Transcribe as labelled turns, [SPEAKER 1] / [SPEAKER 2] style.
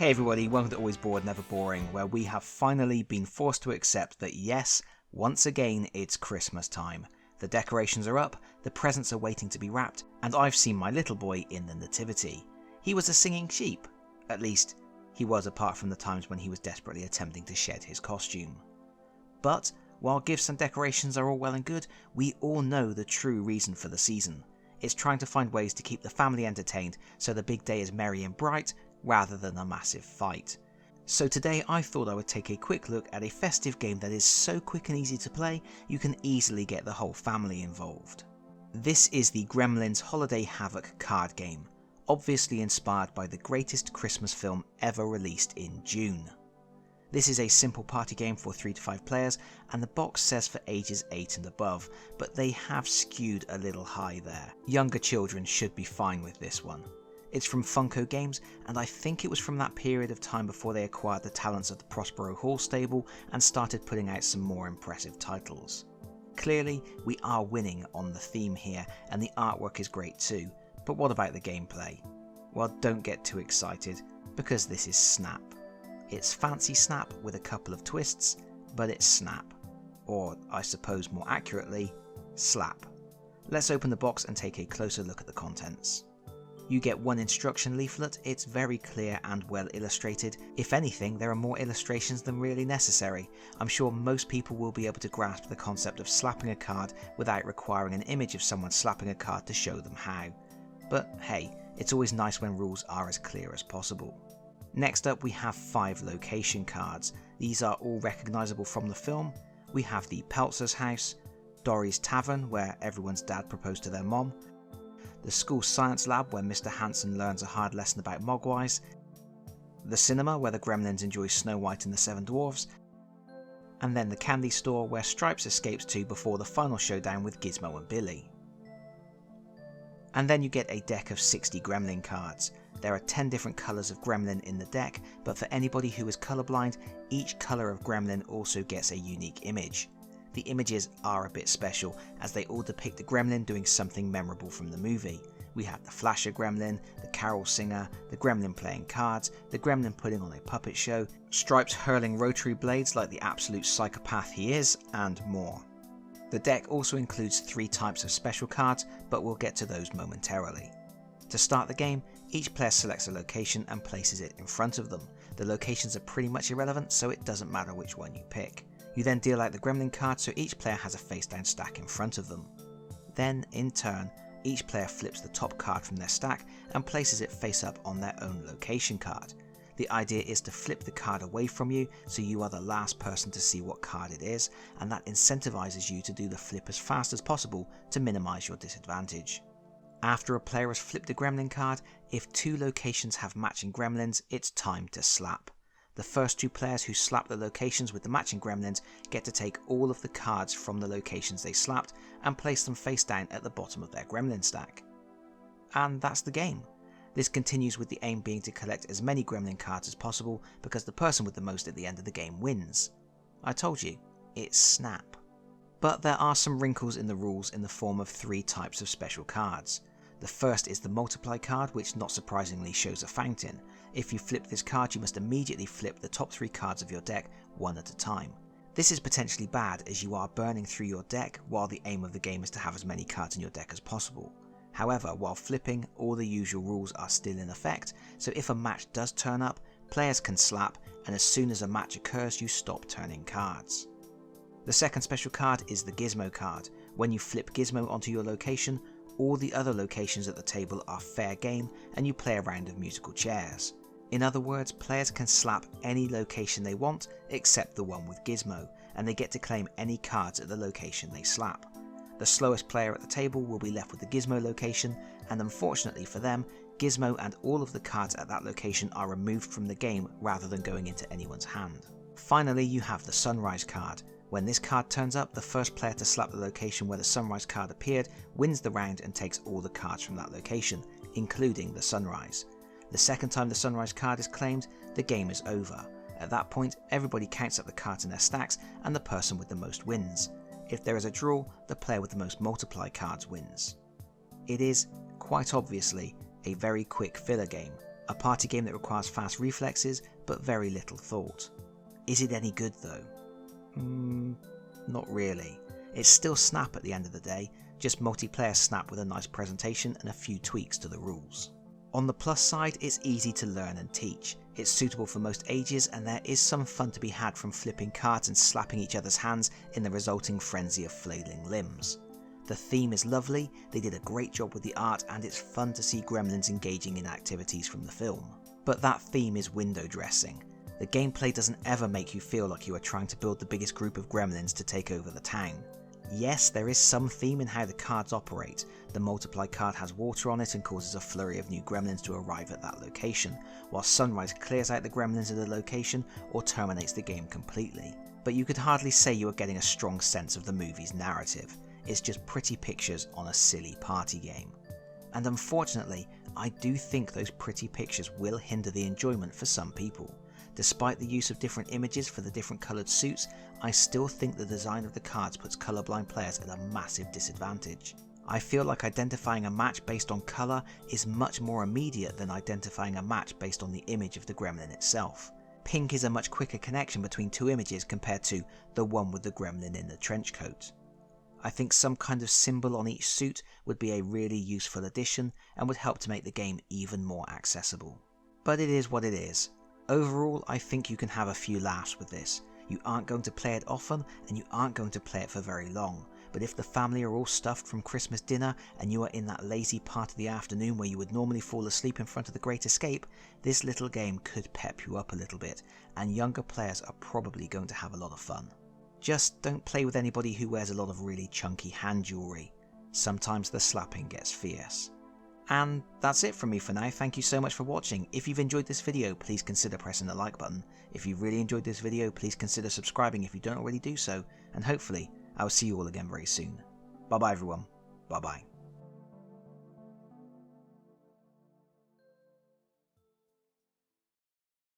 [SPEAKER 1] Hey everybody, welcome to Always Bored Never Boring, where we have finally been forced to accept that yes, once again it's Christmas time. The decorations are up, the presents are waiting to be wrapped, and I've seen my little boy in the nativity. He was a singing sheep. At least, he was, apart from the times when he was desperately attempting to shed his costume. But, while gifts and decorations are all well and good, we all know the true reason for the season. It's trying to find ways to keep the family entertained so the big day is merry and bright, rather than a massive fight. So today I thought I would take a quick look at a festive game that is so quick and easy to play, you can easily get the whole family involved. This is the Gremlins Holiday Havoc card game, obviously inspired by the greatest Christmas film ever released in June. This is a simple party game for 3 to 5 players, and the box says for ages 8 and above, but they have skewed a little high there. Younger children should be fine with this one. It's from Funko Games, and I think it was from that period of time before they acquired the talents of the Prospero Hall stable and started putting out some more impressive titles. Clearly, we are winning on the theme here, and the artwork is great too, but what about the gameplay? Well, don't get too excited, because this is Snap. It's fancy Snap with a couple of twists, but it's Snap. Or, I suppose more accurately, Slap. Let's open the box and take a closer look at the contents. You get one instruction leaflet, it's very clear and well illustrated. If anything, there are more illustrations than really necessary. I'm sure most people will be able to grasp the concept of slapping a card without requiring an image of someone slapping a card to show them how. But hey, it's always nice when rules are as clear as possible. Next up we have 5 location cards. These are all recognisable from the film. We have the Peltzer's house, Dory's tavern where everyone's dad proposed to their mom, the school science lab where Mr. Hanson learns a hard lesson about mogwais, the cinema where the Gremlins enjoy Snow White and the 7 Dwarfs, and then the candy store where Stripes escapes to before the final showdown with Gizmo and Billy. And then you get a deck of 60 Gremlin cards. There are 10 different colours of Gremlin in the deck, but for anybody who is colourblind, each colour of Gremlin also gets a unique image. The images are a bit special, as they all depict the Gremlin doing something memorable from the movie. We have the Flasher Gremlin, the Carol Singer, the Gremlin playing cards, the Gremlin putting on a puppet show, Stripes hurling rotary blades like the absolute psychopath he is, and more. The deck also includes 3 types of special cards, but we'll get to those momentarily. To start the game, each player selects a location and places it in front of them. The locations are pretty much irrelevant, so it doesn't matter which one you pick. You then deal out the Gremlin card so each player has a face down stack in front of them. Then, in turn, each player flips the top card from their stack and places it face up on their own location card. The idea is to flip the card away from you so you are the last person to see what card it is, and that incentivizes you to do the flip as fast as possible to minimize your disadvantage. After a player has flipped a Gremlin card, if 2 locations have matching Gremlins, it's time to slap. The first 2 players who slap the locations with the matching Gremlins get to take all of the cards from the locations they slapped and place them face down at the bottom of their Gremlin stack. And that's the game. This continues with the aim being to collect as many Gremlin cards as possible because the person with the most at the end of the game wins. I told you, it's Snap. But there are some wrinkles in the rules in the form of 3 types of special cards. The first is the multiply card, which not surprisingly shows a fountain. If you flip this card, you must immediately flip the top 3 cards of your deck one at a time. This is potentially bad as you are burning through your deck while the aim of the game is to have as many cards in your deck as possible. However, while flipping, all the usual rules are still in effect, so if a match does turn up, players can slap, and as soon as a match occurs you stop turning cards. The second special card is the Gizmo card. When you flip Gizmo onto your location, all the other locations at the table are fair game and you play a round of musical chairs. In other words, players can slap any location they want except the one with Gizmo, and they get to claim any cards at the location they slap. The slowest player at the table will be left with the Gizmo location, and unfortunately for them, Gizmo and all of the cards at that location are removed from the game rather than going into anyone's hand. Finally, you have the Sunrise card. When this card turns up, the first player to slap the location where the Sunrise card appeared wins the round and takes all the cards from that location, including the Sunrise. The second time the Sunrise card is claimed, the game is over. At that point, everybody counts up the cards in their stacks and the person with the most wins. If there is a draw, the player with the most multiply cards wins. It is, quite obviously, a very quick filler game, A party game that requires fast reflexes, but very little thought. Is it any good though? Not really. It's still Snap at the end of the day, just multiplayer Snap with a nice presentation and a few tweaks to the rules. On the plus side, it's easy to learn and teach. It's suitable for most ages, and there is some fun to be had from flipping cards and slapping each other's hands in the resulting frenzy of flailing limbs. The theme is lovely, they did a great job with the art, and it's fun to see gremlins engaging in activities from the film. But that theme is window dressing. The gameplay doesn't ever make you feel like you are trying to build the biggest group of gremlins to take over the town. Yes, there is some theme in how the cards operate. The multiply card has water on it and causes a flurry of new gremlins to arrive at that location, while Sunrise clears out the gremlins of the location or terminates the game completely. But you could hardly say you are getting a strong sense of the movie's narrative. It's just pretty pictures on a silly party game. And unfortunately, I do think those pretty pictures will hinder the enjoyment for some people. Despite the use of different images for the different coloured suits, I still think the design of the cards puts colourblind players at a massive disadvantage. I feel like identifying a match based on colour is much more immediate than identifying a match based on the image of the gremlin itself. Pink is a much quicker connection between two images compared to the one with the gremlin in the trench coat. I think some kind of symbol on each suit would be a really useful addition and would help to make the game even more accessible. But it is what it is. Overall, I think you can have a few laughs with this. You aren't going to play it often, and you aren't going to play it for very long, but if the family are all stuffed from Christmas dinner and you are in that lazy part of the afternoon where you would normally fall asleep in front of the Great Escape, this little game could pep you up a little bit, and younger players are probably going to have a lot of fun. Just don't play with anybody who wears a lot of really chunky hand jewellery. Sometimes the slapping gets fierce. And that's it from me for now. Thank you so much for watching. If you've enjoyed this video, please consider pressing the like button. If you really enjoyed this video, please consider subscribing if you don't already do so, and hopefully I will see you all again very soon. Bye bye everyone. Bye bye.